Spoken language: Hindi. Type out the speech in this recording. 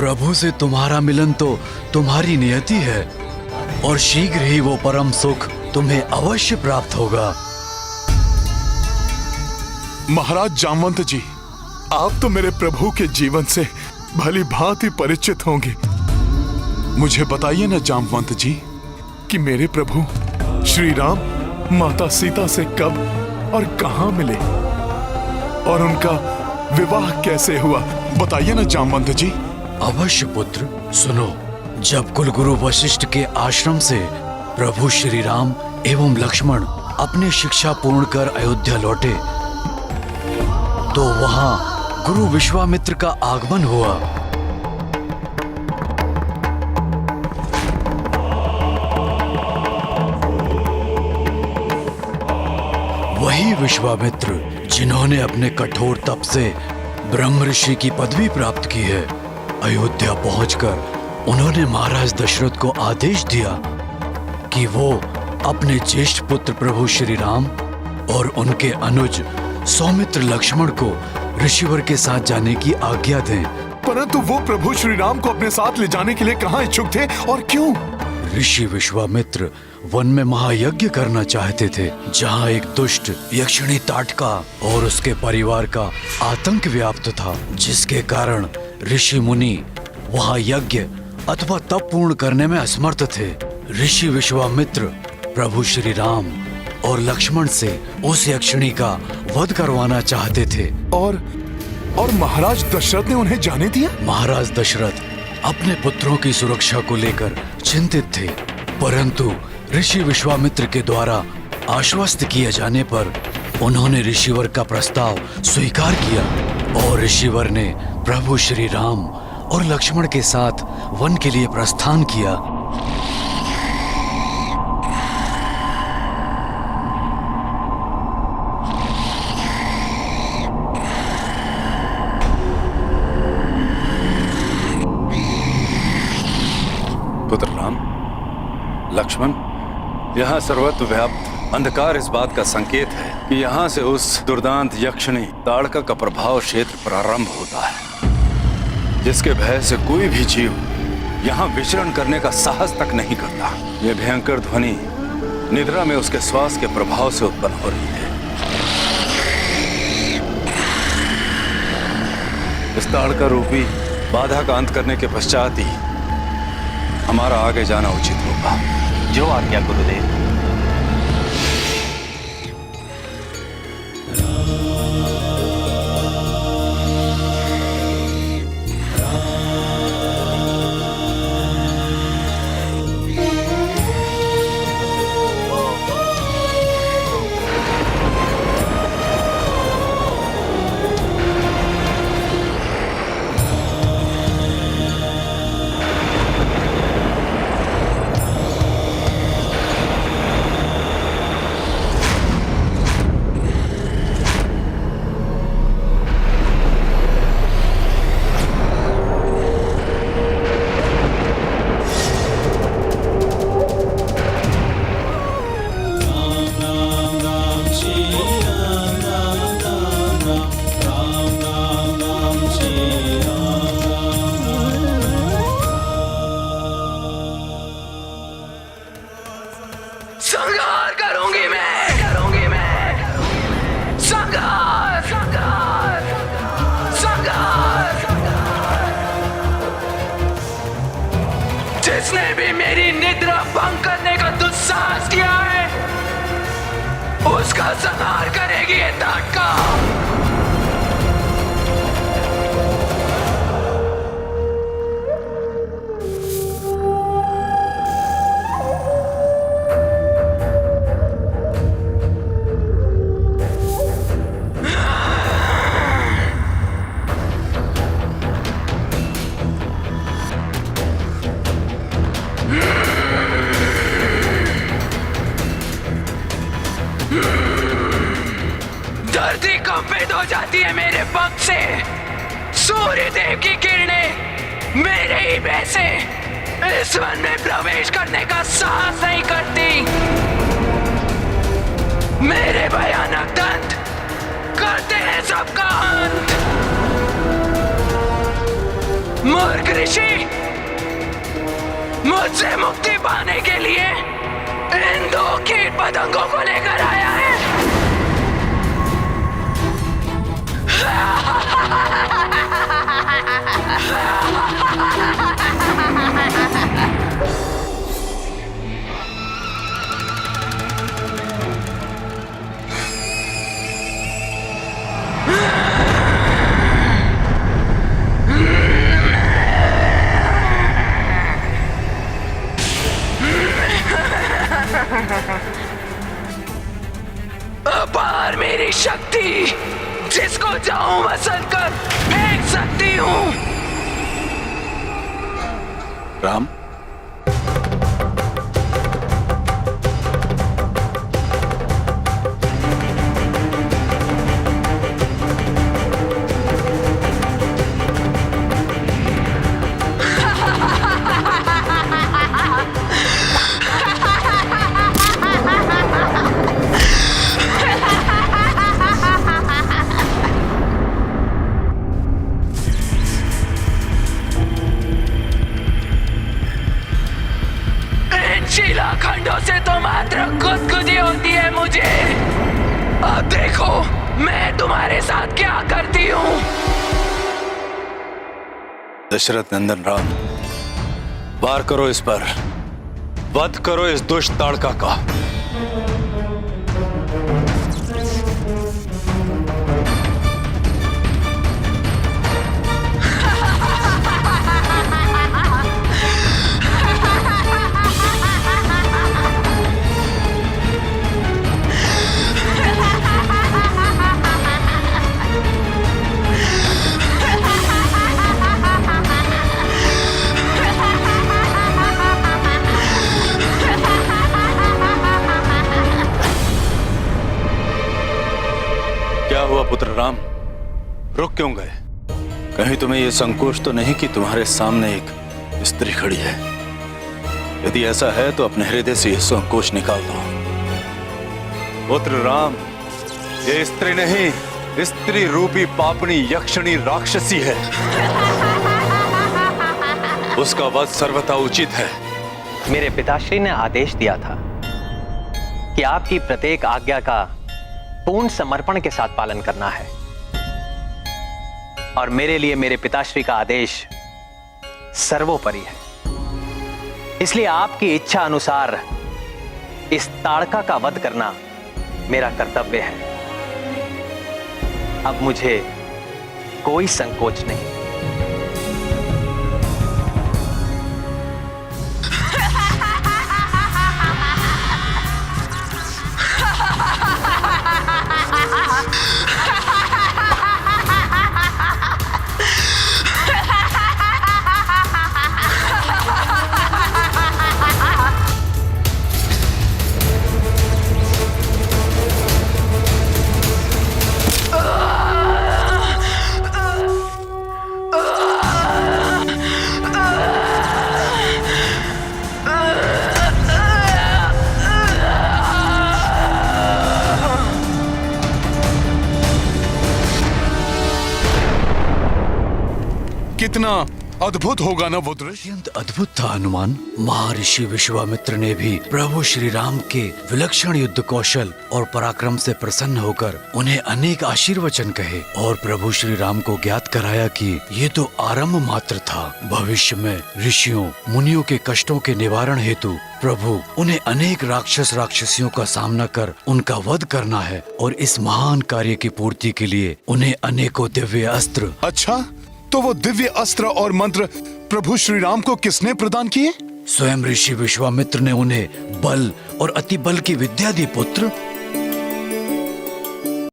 प्रभु से तुम्हारा मिलन तो तुम्हारी नियति है और शीघ्र ही वो परम सुख तुम्हें अवश्य प्राप्त होगा। महाराज जामवंत जी, आप तो मेरे प्रभु के जीवन से भली भांति परिचित होंगे। मुझे बताइए ना जामवंत जी कि मेरे प्रभु श्री राम माता सीता से कब और कहां मिले और उनका विवाह कैसे हुआ, बताइए ना जामवंत जी। अवश्य पुत्र, सुनो। जब कुलगुरु वशिष्ठ के आश्रम से प्रभु श्री राम एवं लक्ष्मण अपने शिक्षा पूर्ण कर अयोध्या लौटे तो वहां गुरु विश्वामित्र का आगमन हुआ। वही विश्वामित्र जिन्होंने अपने कठोर तप से ब्रह्म ऋषि की पदवी प्राप्त की है। अयोध्या पहुंचकर उन्होंने महाराज दशरथ को आदेश दिया कि वो अपने ज्येष्ठ पुत्र प्रभु श्री राम और उनके अनुज सौमित्र लक्ष्मण को ऋषिवर के साथ जाने की आज्ञा दें। परंतु वो प्रभु श्री राम को अपने साथ ले जाने के लिए कहाँ इच्छुक थे और क्यों? ऋषि विश्वामित्र वन में महायज्ञ करना चाहते थे, जहाँ एक दुष्ट यक्षिणी ताटका और उसके परिवार का आतंक व्याप्त था, जिसके कारण ऋषि मुनि वहाँ यज्ञ अथवा तप पूर्ण करने में असमर्थ थे। ऋषि विश्वामित्र प्रभु श्री राम और लक्ष्मण से उस यक्षिणी का वध करवाना चाहते थे। और महाराज दशरथ ने उन्हें जाने दिया? महाराज दशरथ अपने पुत्रों की सुरक्षा को लेकर चिंतित थे, परंतु ऋषि विश्वामित्र के द्वारा आश्वस्त किए जाने पर उन्होंने ऋषिवर का प्रस्ताव स्वीकार किया और ऋषिवर ने प्रभु श्री राम और लक्ष्मण के साथ वन के लिए प्रस्थान किया। पुत्र राम, लक्ष्मण, यहाँ सर्वत्र व्याप्त अंधकार इस बात का संकेत है कि यहाँ से उस दुर्दांत यक्षिणी ताड़का का प्रभाव क्षेत्र प्रारंभ होता है, जिसके भय से कोई भी जीव यहाँ विचरण करने का साहस तक नहीं करता। ये भयंकर ध्वनि निद्रा में उसके श्वास के प्रभाव से उत्पन्न हो रही है। इस ताड़का रूपी बाधा का अंत करने के पश्चात ही हमारा आगे जाना उचित होगा। जो आज्ञा गुरुदेव। संहार करूंगी मैं संहार संहार संहार। जिसने भी मेरी निद्रा भंग करने का दुस्साहस किया है उसका संहार करेगी ये ताटका। धरती कंपित हो जाती है मेरे पग से। सूर्य देव की किरणें मेरे ही भय से इस वन में प्रवेश करने का साहस नहीं करती। मेरे भयानक दंत करते हैं सबका अंत। मूर्ख ऋषि, मुझसे मुक्ति पाने के लिए इन 2 कीट पतंगों को लेकर आया है। अपार मेरी शक्ति, जिसको चाहूं मसल कर फेंक सकती हूं। राम, शिलाखंडों से तो मात्र गुदगुदी होती है मुझे। अब देखो मैं तुम्हारे साथ क्या करती हूँ। दशरथ नंदन राम, वार करो इस पर, वध करो इस दुष्ट ताड़का का। क्या हुआ पुत्र राम, रुक क्यों गए? कहीं तुम्हें यह संकोच तो नहीं कि तुम्हारे सामने एक स्त्री खड़ी है? यदि ऐसा है तो अपने हृदय से यह संकोच निकाल दो। पुत्र राम, ये स्त्री नहीं, स्त्री रूपी पापनी यक्षिणी राक्षसी है। उसका वध सर्वथा उचित है। मेरे पिताश्री ने आदेश दिया था कि आपकी प्रत्येक आज्ञा का पूर्ण समर्पण के साथ पालन करना है, और मेरे लिए मेरे पिताश्री का आदेश सर्वोपरि है। इसलिए आपकी इच्छा अनुसार इस ताड़का का वध करना मेरा कर्तव्य है। अब मुझे कोई संकोच नहीं। कितना अद्भुत होगा ना वो दृश्य। अत्यंत अद्भुत था हनुमान। महर्षि विश्वामित्र ने भी प्रभु श्री राम के विलक्षण युद्ध कौशल और पराक्रम से प्रसन्न होकर उन्हें अनेक आशीर्वचन कहे और प्रभु श्री राम को ज्ञात कराया कि ये तो आरंभ मात्र था। भविष्य में ऋषियों मुनियों के कष्टों के निवारण हेतु प्रभु उन्हें अनेक राक्षस राक्षसियों का सामना कर उनका वध करना है और इस महान कार्य की पूर्ति के लिए उन्हें अनेकों दिव्य अस्त्र। अच्छा, तो वो दिव्य अस्त्र और मंत्र प्रभु श्री राम को किसने प्रदान किए? स्वयं ऋषि विश्वामित्र ने उन्हें बल और अति बल की विद्या दी पुत्र।